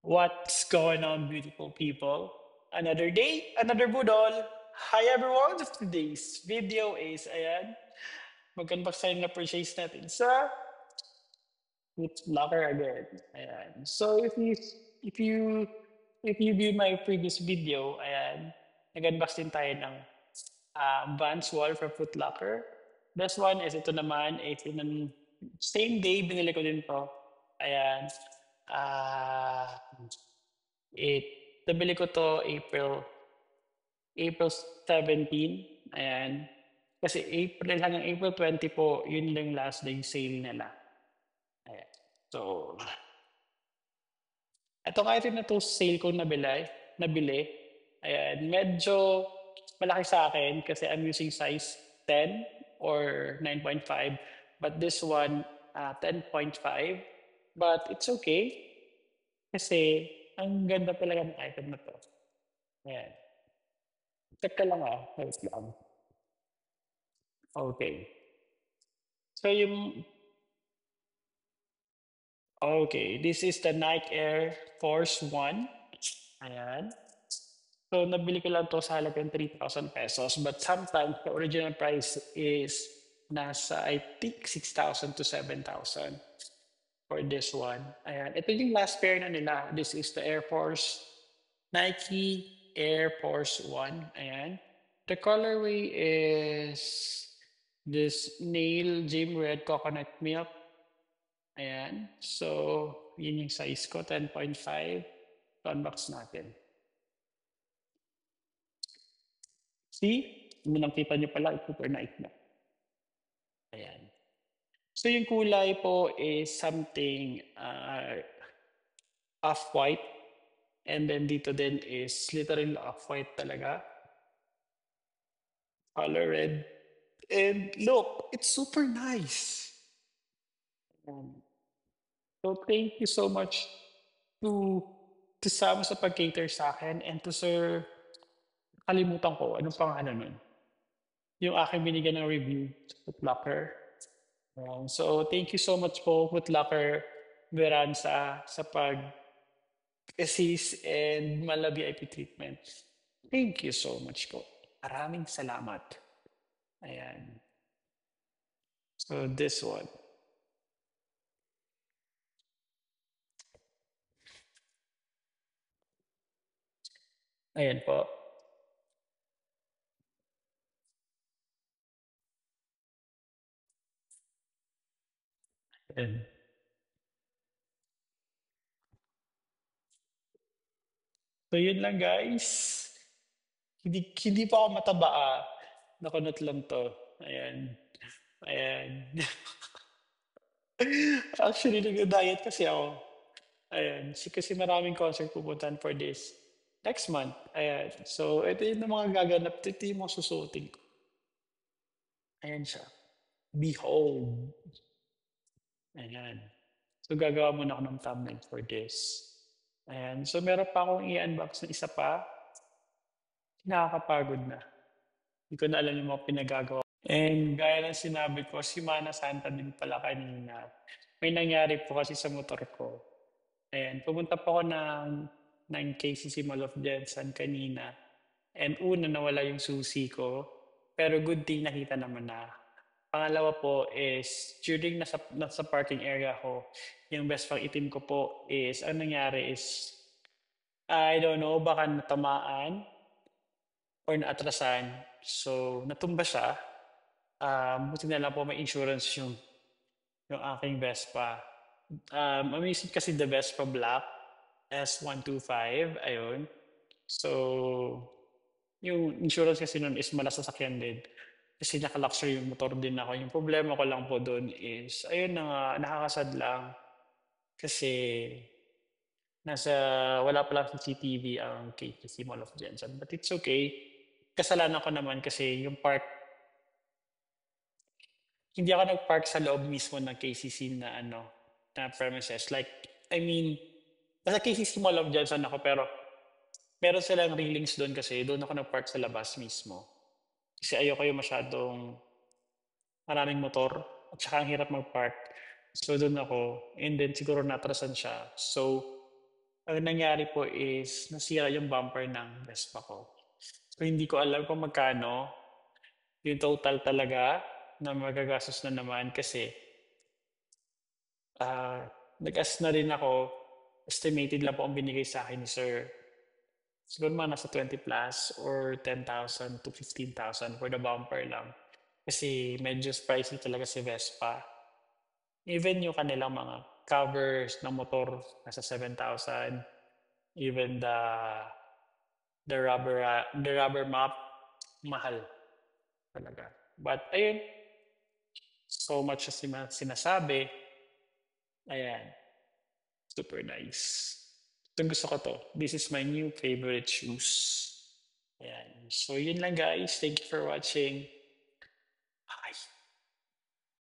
What's going on, beautiful people? Another day, another budol. Hi everyone! Today's video is, mag-unboxing na purchase natin sa Foot Locker again. So if you if you view my previous video, nag-unbox din tayo ng Vans Wall from Foot Locker. This one is ito naman, same day binili ko din to. Ayan. Ah, it Nabili ko to April 17. Ayan. Kasi April hanggang April 20 po, yun lang last day sale nila. Ayan. So, ito nga rin na to sale ko nabili. Ayan. Medyo malaki sa akin kasi I'm using size 10 or 9.5. But this one, 10.5. But it's okay kasi ang ganda talaga ng item na to. Ayan. Check ka lang wait lang. Okay. So this is the Nike Air Force 1. Ayan. So, nabili ko lang to sa halagang 3,000 pesos. But sometimes, the original price is nasa, I think, 6,000 to 7,000 for this one. Ayan. Ito yung last pair na nila. This is the Nike Air Force 1. Ayan. The colorway is this nail gym red coconut milk. Ayan. So, yun yung size ko, 10.5. Unbox natin. See? Kung nakita nyo pala, super nice na. Ayan. So, yung kulay po is something off-white. And then dito din is literal off-white talaga. Color red. And look, it's super nice. Ayan. So, thank you so much to Sam sa pag-cater sa akin and to Sir, kalimutan ko, anong pangalan nun? Yung aking binigyan ng review sa Foot Locker. So, thank you so much po, Foot Locker Veranza, sa pag-assist and mala VIP treatment. Thank you so much po. Maraming salamat. Ayan. So, this one. Ayan po. Ayan. So, yun lang guys. Hindi pa ako mataba Nakunot lang to. Ayan. Ayan. Actually, nag-diet kasi ako. Ayan. Kasi maraming concert pupuntahan for this next month. Ayan. So, ito yung mga gaganap. Ito yung mga susuotin ko. Ayan siya. Behold. Ayan. So, gagawa muna ako ng thumbnail for this. Ayan. So, meron pa akong i-unbox na isa pa. Nakakapagod na. Hindi ko na alam yung mga pinagagawa. And gaya ng sinabi ko, si Mana Santa din pala kanina. May nangyari po kasi sa motor ko. Ayan, pumunta po ako ng KCC Mall of Jensen kanina. And una, nawala yung susi ko. Pero good thing nakita naman na. Pangalawa po is, during nasa parking area ko, yung best pang itim ko po is, ang nangyari is, I don't know, baka natamaan or naatrasan. So, natumba siya. Buti na lang po may insurance yung aking Vespa. Amazing kasi the Vespa Black S125, ayun. So, yung insurance kasi nun is malasasakyan din. Kasi naka-luxury yung motor din ako. Yung problema ko lang po doon is, ayun na nga, nakakasad lang. Kasi nasa, wala palang CCTV ang KTC Mall of Jensen. But it's okay. Kasalanan ko naman kasi yung park, hindi ako nag-park sa loob mismo ng KCC na premises. Like, I mean, nasa KCC Mall of Jensen ako pero meron silang railings doon kasi doon ako nag-park sa labas mismo. Kasi ayoko yung masyadong maraming motor at saka ang hirap mag-park. So doon ako and then siguro natrasan siya. So Ang nangyari po is nasira yung bumper ng Vespa ko. So hindi ko alam kung magkano yung total talaga na magagastos na naman kasi nag-ask na rin ako, estimated lang po ang binigay sa akin ni sir. Siguro mga nasa 20 plus or 10,000 to 15,000 for the bumper lang. Kasi medyo pricey talaga si Vespa. Even yung kanilang mga covers ng motor, nasa 7,000. Even the rubber map, mahal talaga. But ayun, so much as sinasabi, ayan, super nice. Itong gusto ko to. This is my new favorite shoes. Ayan. So yun lang guys. Thank you for watching.